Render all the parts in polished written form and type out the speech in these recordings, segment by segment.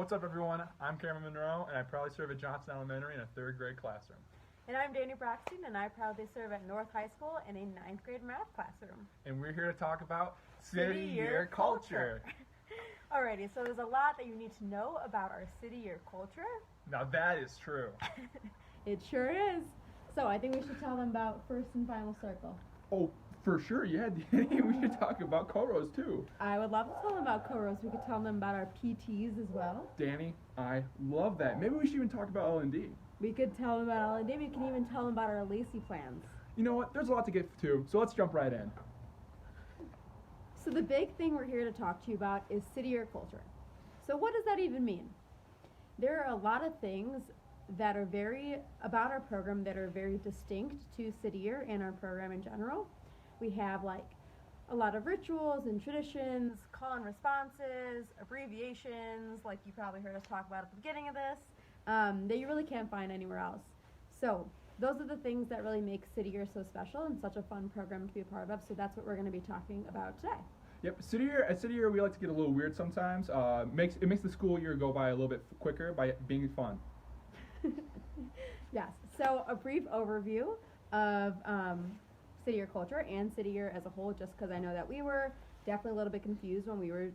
What's up, everyone? I'm Cameron Monroe, and I proudly serve at Johnson Elementary in a third grade classroom. And I'm Dani Brockstein, and I proudly serve at North High School in a ninth grade math classroom. And we're here to talk about City Year Culture. Alrighty, so there's a lot that you need to know about our City Year culture. Now that is true. It sure is. So I think we should tell them about first and final circle. Oh, for sure, yeah, Danny. We should talk about Koros too. I would love to tell them about Koros. We could tell them about our PTs as well. Danny, I love that. Maybe we should even talk about L&D. We could tell them about L&D. We can even tell them about our Lacey plans. You know what? There's a lot to get to, so let's jump right in. So the big thing we're here to talk to you about is City Year culture. So what does that even mean? There are a lot of things that are about our program that are very distinct to City Year and our program in general. We have like a lot of rituals and traditions, Call and responses, abbreviations, like you probably heard us talk about at the beginning of this. that you really can't find anywhere else. So those are the things that really make City Year so special and such a fun program to be a part of. So that's what we're going to be talking about today. Yep, At City Year, we like to get a little weird sometimes. It makes the school year go by a little bit quicker by being fun. Yes. So a brief overview of City Year culture and City Year as a whole, just because I know that we were definitely a little bit confused when we were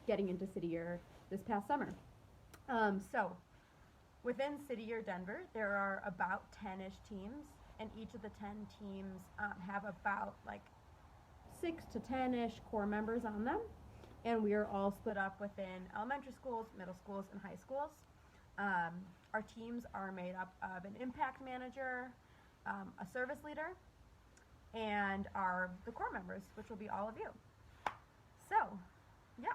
getting into City Year this past summer. So, within City Year Denver, there are about 10-ish teams, and each of the 10 teams have about like 6 to 10-ish core members on them, and we are all split up within elementary schools, middle schools, and high schools. Our teams are made up of an impact manager, a service leader, and the core members, which will be all of you. So, yeah.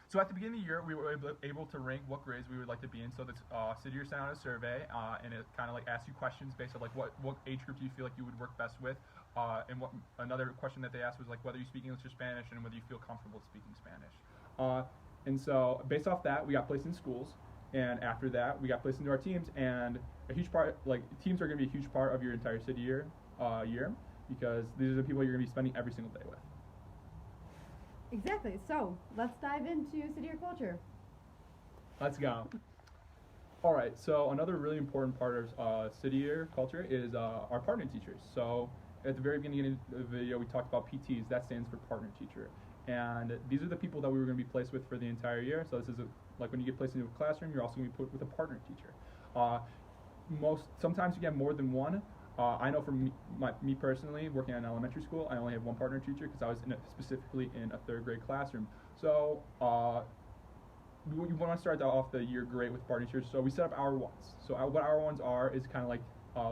So at the beginning of the year, we were able to rank what grades we would like to be in. So this City Year sent out a survey, and it kind of like asks you questions based on like what age group do you feel like you would work best with, and another question that they asked was like whether you speak English or Spanish and whether you feel comfortable speaking Spanish. And so based off that, we got placed in schools, and after that, we got placed into our teams. And a huge part, like teams are going to be a huge part of your entire City Year because these are the people you're going to be spending every single day with. Exactly. So let's dive into City Year culture. Let's go. All right. So another really important part of City Year culture is our partner teachers. So at the very beginning of the video, we talked about PTs. That stands for partner teacher. And these are the people that we were going to be placed with for the entire year. So this is like when you get placed into a classroom, you're also going to be put with a partner teacher. Sometimes you get more than one. I know for me personally, working at an elementary school, I only have one partner teacher because I was specifically in a third grade classroom. So you want to start off the year great with partner teachers. So we set up hour ones. So what hour ones are is kind of like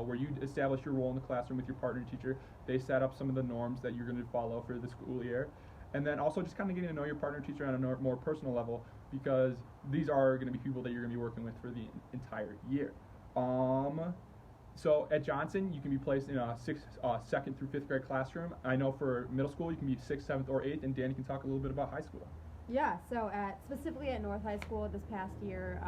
where you establish your role in the classroom with your partner teacher. They set up some of the norms that you're going to follow for the school year. And then also just kind of getting to know your partner teacher on a more personal level, because these are going to be people that you're going to be working with for the entire year. So at Johnson, you can be placed in a second through fifth grade classroom. I know for middle school, you can be 6th, 7th, or 8th, and Danny can talk a little bit about high school. Yeah, so specifically at North High School this past year,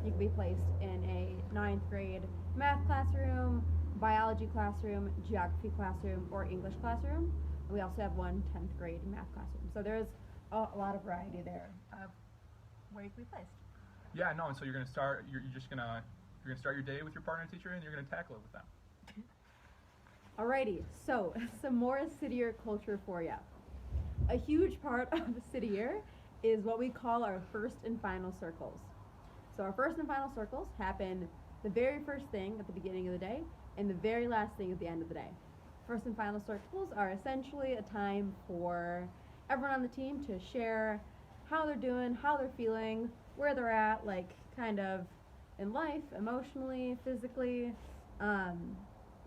you can be placed in a 9th grade math classroom, biology classroom, geography classroom, or English classroom. And we also have one 10th grade math classroom. So there's a lot of variety there of where you can be placed. Yeah, no, and so you're going to start, you're going to start your day with your partner teacher, and you're going to tackle it with them. Alrighty, so some more City Year culture for you. A huge part of City Year is what we call our first and final circles. So our first and final circles happen the very first thing at the beginning of the day and the very last thing at the end of the day. First and final circles are essentially a time for everyone on the team to share how they're doing, how they're feeling, where they're at, like kind of in life, emotionally, physically, how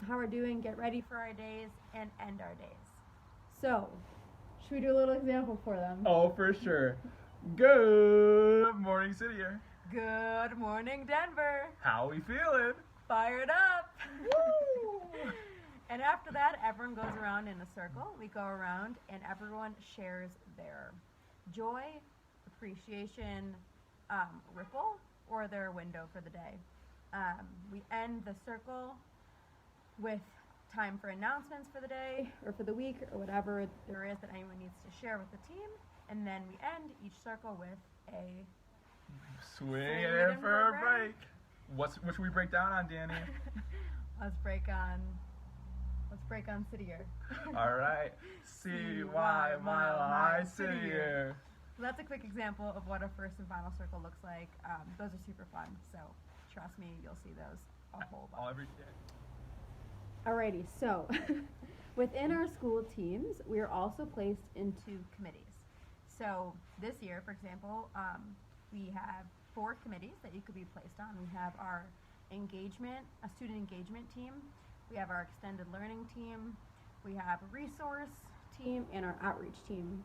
we're doing, get ready for our days, and end our days. So, should we do a little example for them? Oh, for sure. Good morning, City Year. Good morning, Denver. How we feeling? Fired up. Woo! And after that, everyone goes around in a circle. We go around and everyone shares their joy, appreciation, ripple, or their window for the day. We end the circle with time for announcements for the day or for the week or whatever there is that anyone needs to share with the team. And then we end each circle with a Swing it in for a break. What should we break down on, Dani? Let's break on City Year. All right. CY Mile High City Year. So that's a quick example of what a first and final circle looks like. Those are super fun. So trust me, you'll see those a whole lot. All every day. Alrighty, so within our school teams, we are also placed into committees. So this year, for example, we have 4 committees that you could be placed on. We have our student engagement team. We have our extended learning team. We have a resource team and our outreach team.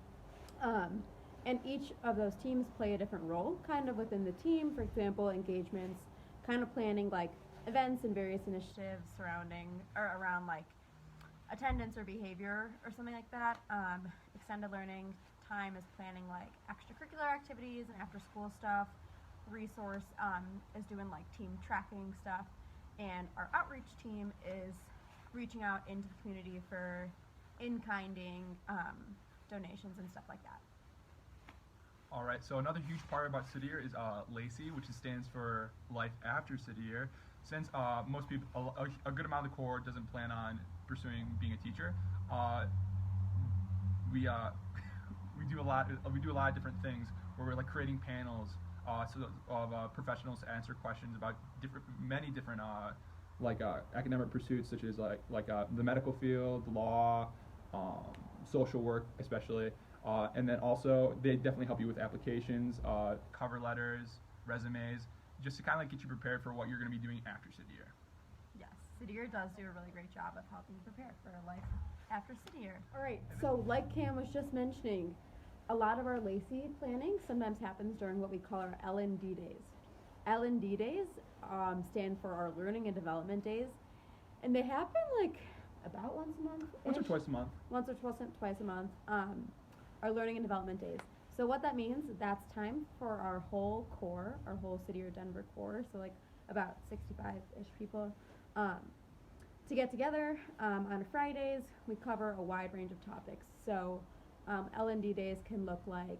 And each of those teams play a different role kind of within the team. For example, engagements, kind of planning like events and various initiatives around like attendance or behavior or something like that. Extended learning time is planning like extracurricular activities and after school stuff. Resource is doing like team tracking stuff, and our outreach team is reaching out into the community for in-kinding donations and stuff like that. All right, so another huge part about City Year is LACY, which stands for Life After City Year. Since most people, a good amount of the core doesn't plan on pursuing being a teacher, we do a lot of different things where we're like creating panels of professionals to answer questions about many different academic pursuits, such as the medical field, law, social work especially, and then also they definitely help you with applications, cover letters, resumes, just to kind of like get you prepared for what you're going to be doing after City Year. Yes, City Year does do a really great job of helping you prepare for life after City Year. Alright, so like Cam was just mentioning, a lot of our LACY planning sometimes happens during what we call our L&D days. L&D days stand for our learning and development days, and they happen like about once a month. Once or twice a month. Once or twice a month. Our learning and development days. So what that means, that's time for our whole core, our whole City or Denver core, so like about 65-ish people, to get together on Fridays. We cover a wide range of topics. So L&D days can look like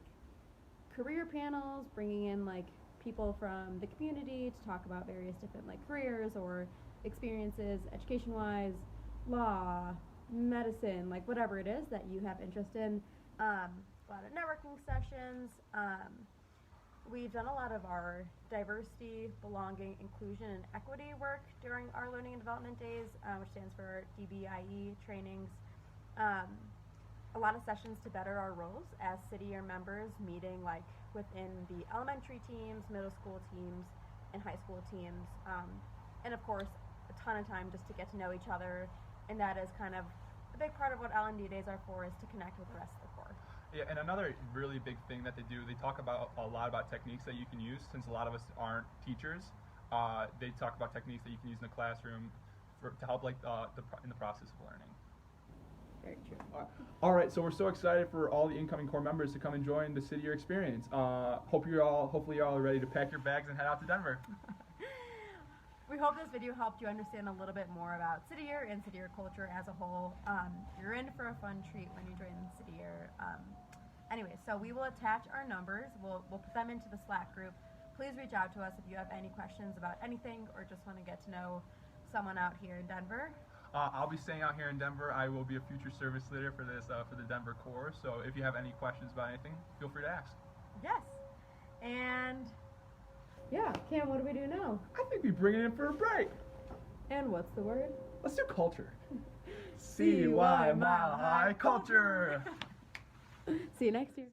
career panels, bringing in like people from the community to talk about various different like careers or experiences, education-wise, law, medicine, like whatever it is that you have interest in. A lot of networking sessions. We've done a lot of our diversity, belonging, inclusion, and equity work during our learning and development days, which stands for DBIE trainings. A lot of sessions to better our roles as City Year members, meeting like within the elementary teams, middle school teams, and high school teams. And of course, a ton of time just to get to know each other, and that is kind of a big part of what L&D days are for, is to connect with the rest of the core. Yeah, and another really big thing that they do, they talk about a lot about techniques that you can use. Since a lot of us aren't teachers, they talk about techniques that you can use in the classroom to help like in the process of learning. Very true. All right, so we're so excited for all the incoming core members to come and join the City Year experience. Hopefully you're all ready to pack your bags and head out to Denver. We hope this video helped you understand a little bit more about City Year and City Year culture as a whole. You're in for a fun treat when you join City Year. Anyway, so we will attach our numbers. We'll put them into the Slack group. Please reach out to us if you have any questions about anything or just want to get to know someone out here in Denver. I'll be staying out here in Denver. I will be a future service leader for the Denver core. So if you have any questions about anything, feel free to ask. Yes. And yeah, Cam, what do we do now? I think we bring it in for a break. And what's the word? Let's do culture. CY Mile High Culture. See you next year.